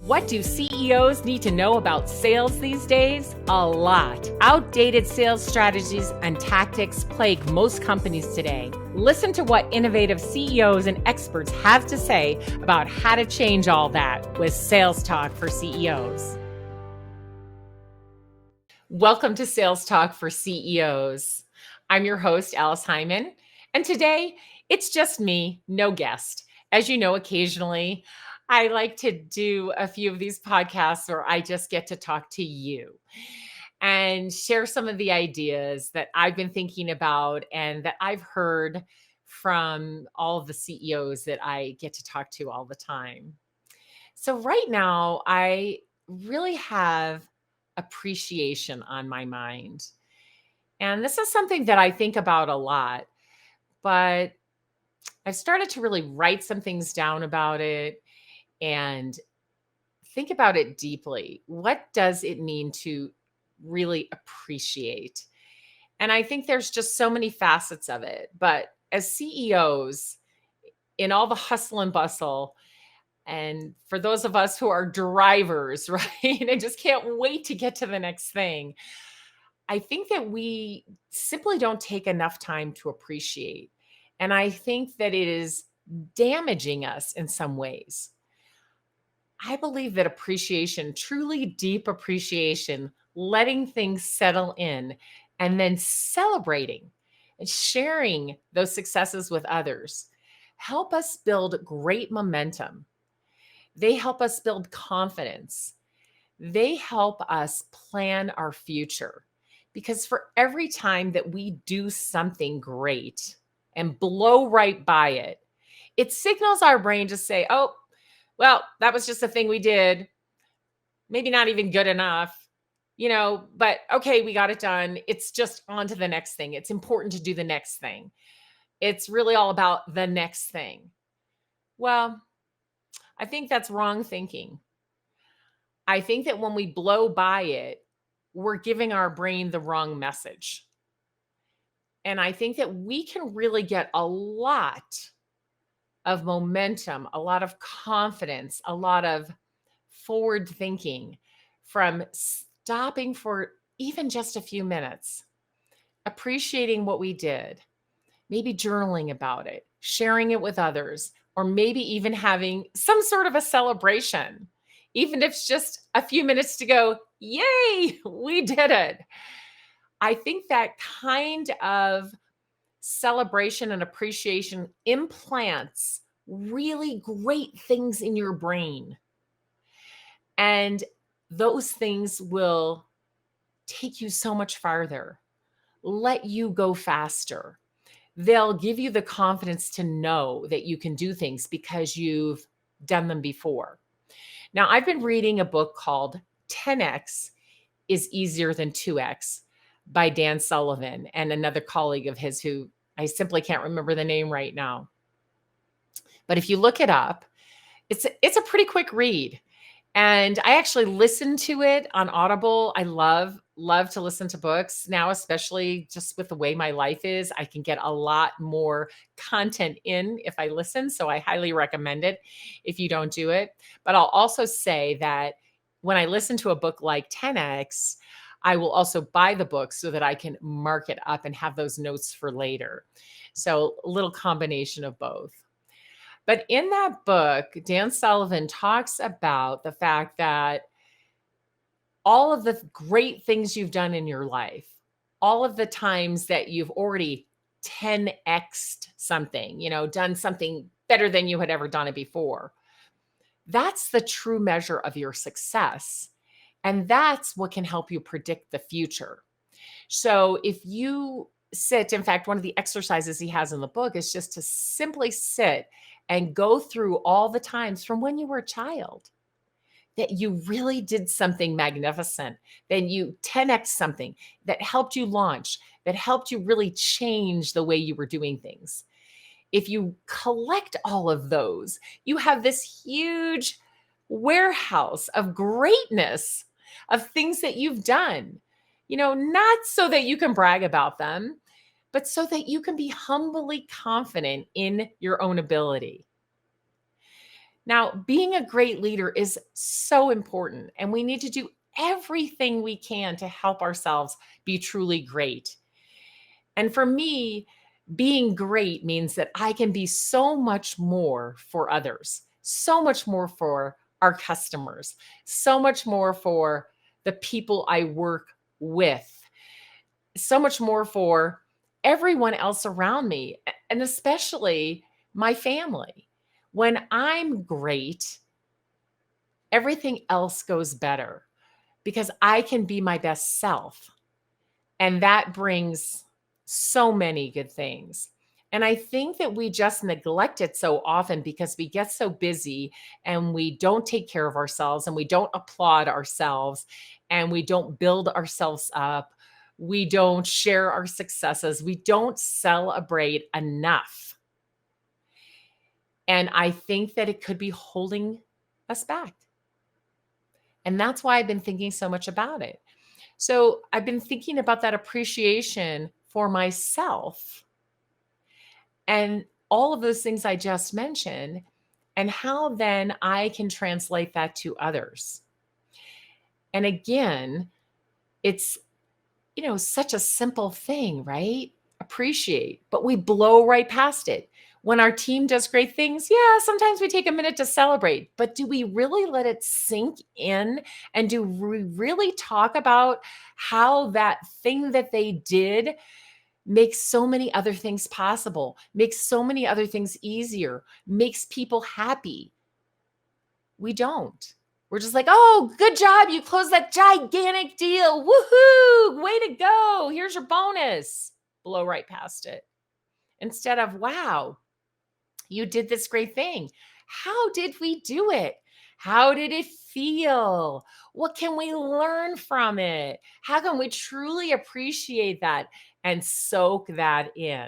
What do CEOs need to know about sales these days? A lot. Outdated sales strategies and tactics plague most companies today. Listen to what innovative CEOs and experts have to say about how to change all that with Sales Talk for CEOs. Welcome to Sales Talk for CEOs. I'm your host, Alice Heiman, and today it's just me, no guest. As you know, occasionally I like to do a few of these podcasts where I just get to talk to you and share some of the ideas that I've been thinking about and that I've heard from all of the CEOs that I get to talk to all the time. So right now, I really have appreciation on my mind. And this is something that I think about a lot, but I've started to really write some things down about it and think about it deeply. What does it mean to really appreciate? And I think there's just so many facets of it. But as CEOs, in all the hustle and bustle, and for those of us who are drivers, right, and just can't wait to get to the next thing, I think that we simply don't take enough time to appreciate. And I think that it is damaging us in some ways. I believe that appreciation, truly deep appreciation, letting things settle in and then celebrating and sharing those successes with others help us build great momentum. They help us build confidence. They help us plan our future. Because for every time that we do something great and blow right by it, it signals our brain to say, oh, well, that was just a thing we did. Maybe not even good enough, but okay, we got it done. It's just on to the next thing. It's important to do the next thing. It's really all about the next thing. Well, I think that's wrong thinking. I think that when we blow by it, we're giving our brain the wrong message. And I think that we can really get a lot of momentum, a lot of confidence, a lot of forward thinking from stopping for even just a few minutes, appreciating what we did, maybe journaling about it, sharing it with others, or maybe even having some sort of a celebration, even if it's just a few minutes to go, yay, we did it. I think that kind of celebration and appreciation implants really great things in your brain. And those things will take you so much farther, let you go faster. They'll give you the confidence to know that you can do things because you've done them before. Now, I've been reading a book called 10X is Easier Than 2X by Dan Sullivan and another colleague of his who I simply can't remember the name right now. But if you look it up, it's a pretty quick read. And I actually listened to it on Audible. I love to listen to books now, especially just with the way my life is. I can get a lot more content in if I listen. So I highly recommend it if you don't do it. But I'll also say that when I listen to a book like 10X, I will also buy the book so that I can mark it up and have those notes for later. So a little combination of both. But in that book, Dan Sullivan talks about the fact that all of the great things you've done in your life, all of the times that you've already 10x'd something, done something better than you had ever done it before, that's the true measure of your success. And that's what can help you predict the future. So if you sit, in fact, one of the exercises he has in the book is just to simply sit and go through all the times from when you were a child that you really did something magnificent, then you 10x something that helped you launch, that helped you really change the way you were doing things. If you collect all of those, you have this huge warehouse of greatness, of things that you've done, not so that you can brag about them, but so that you can be humbly confident in your own ability. Now, being a great leader is so important, and we need to do everything we can to help ourselves be truly great. And for me, being great means that I can be so much more for others, so much more for our customers, so much more for the people I work with, so much more for everyone else around me, and especially my family. When I'm great, everything else goes better because I can be my best self. And that brings so many good things. And I think that we just neglect it so often because we get so busy and we don't take care of ourselves and we don't applaud ourselves and we don't build ourselves up. We don't share our successes. We don't celebrate enough. And I think that it could be holding us back. And that's why I've been thinking so much about it. So I've been thinking about that appreciation for myself and all of those things I just mentioned, and how then I can translate that to others. And again, it's, such a simple thing, right? Appreciate, but we blow right past it. When our team does great things, yeah, sometimes we take a minute to celebrate, but do we really let it sink in? And do we really talk about how that thing that they did makes so many other things possible, makes so many other things easier, makes people happy? We don't. We're just like, oh, good job. You closed that gigantic deal. Woohoo. Way to go. Here's your bonus. Blow right past it. Instead of, wow, you did this great thing. How did we do it? How did it feel? What can we learn from it? How can we truly appreciate that and soak that in?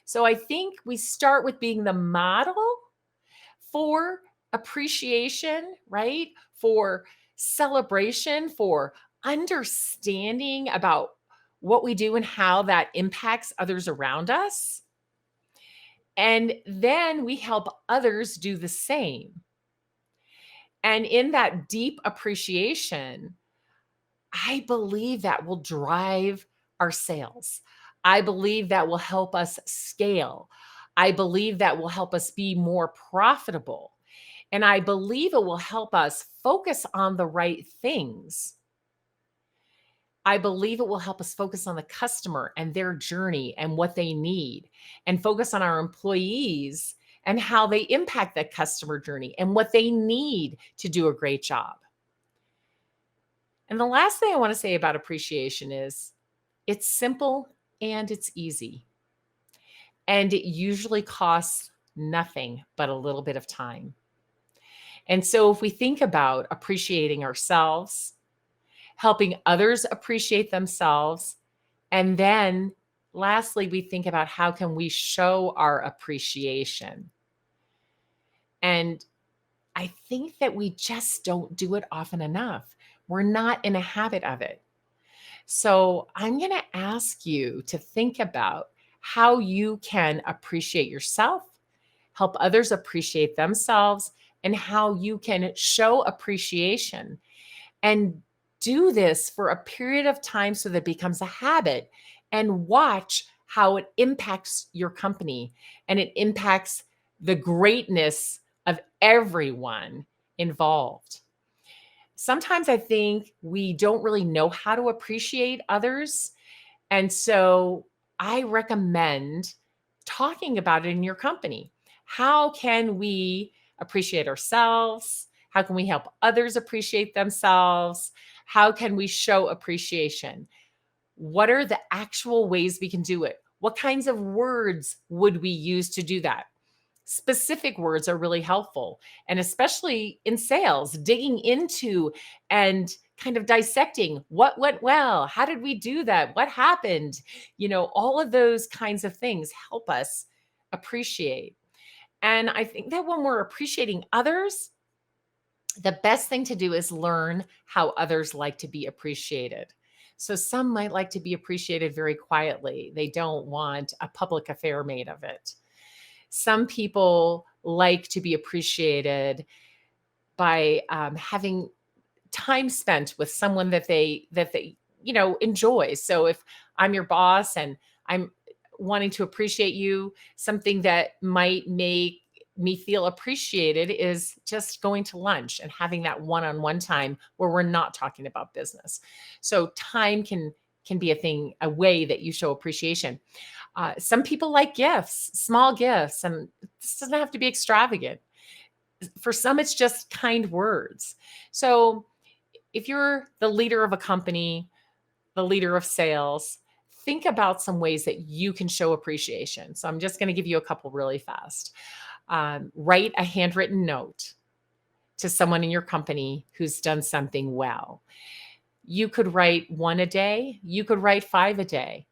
So I think we start with being the model for appreciation, right? For celebration, for understanding about what we do and how that impacts others around us. And then we help others do the same. And in that deep appreciation, I believe that will drive our sales. I believe that will help us scale. I believe that will help us be more profitable. And I believe it will help us focus on the right things. I believe it will help us focus on the customer and their journey and what they need, and focus on our employees and how they impact that customer journey and what they need to do a great job. And the last thing I want to say about appreciation is it's simple and it's easy. And it usually costs nothing but a little bit of time. And so if we think about appreciating ourselves, helping others appreciate themselves, and then lastly, we think about how can we show our appreciation. And I think that we just don't do it often enough. We're not in a habit of it. So I'm going to ask you to think about how you can appreciate yourself, help others appreciate themselves, and how you can show appreciation. And do this for a period of time so that it becomes a habit, and watch how it impacts your company and it impacts the greatness of everyone involved. Sometimes I think we don't really know how to appreciate others. And so I recommend talking about it in your company. How can we appreciate ourselves? How can we help others appreciate themselves? How can we show appreciation? What are the actual ways we can do it? What kinds of words would we use to do that? Specific words are really helpful. And especially in sales, digging into and kind of dissecting what went well. How did we do that? What happened? All of those kinds of things help us appreciate. And I think that when we're appreciating others, the best thing to do is learn how others like to be appreciated. So some might like to be appreciated very quietly. They don't want a public affair made of it. Some people like to be appreciated by having time spent with someone that they enjoy. So if I'm your boss and I'm wanting to appreciate you, something that might make me feel appreciated is just going to lunch and having that one-on-one time where we're not talking about business. So time can be a way that you show appreciation. Some people like gifts, small gifts, and this doesn't have to be extravagant. For some, it's just kind words. So if you're the leader of a company, the leader of sales, think about some ways that you can show appreciation. So I'm just going to give you a couple really fast. Write a handwritten note to someone in your company who's done something well. You could write one a day, you could write five a day,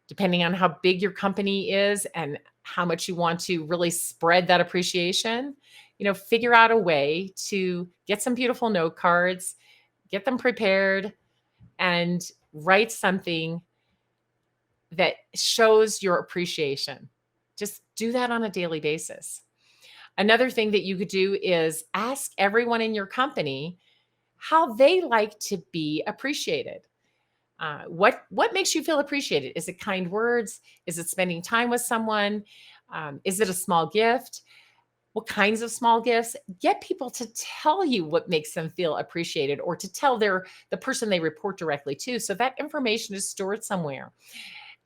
depending on how big your company is and how much you want to really spread that appreciation. Figure out a way to get some beautiful note cards, get them prepared, and write something that shows your appreciation. Just do that on a daily basis. Another thing that you could do is ask everyone in your company how they like to be appreciated. What makes you feel appreciated? Is it kind words? Is it spending time with someone? Is it a small gift? What kinds of small gifts? Get people to tell you what makes them feel appreciated, or to tell the person they report directly to. So that information is stored somewhere.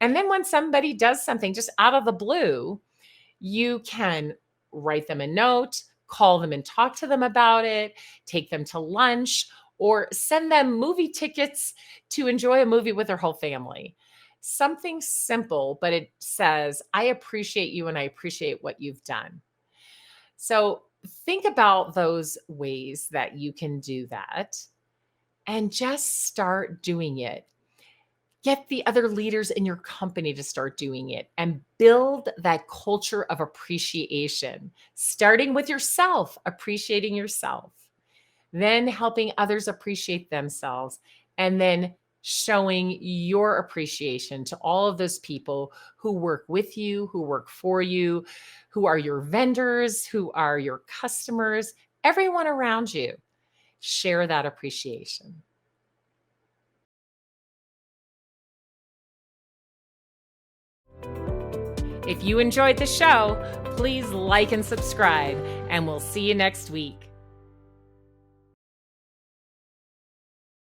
And then when somebody does something just out of the blue, you can write them a note, call them and talk to them about it, take them to lunch, or send them movie tickets to enjoy a movie with their whole family. Something simple, but it says, I appreciate you and I appreciate what you've done. So think about those ways that you can do that and just start doing it. Get the other leaders in your company to start doing it and build that culture of appreciation, starting with yourself, appreciating yourself, then helping others appreciate themselves, and then showing your appreciation to all of those people who work with you, who work for you, who are your vendors, who are your customers, everyone around you. Share that appreciation. If you enjoyed the show, please like and subscribe, and we'll see you next week.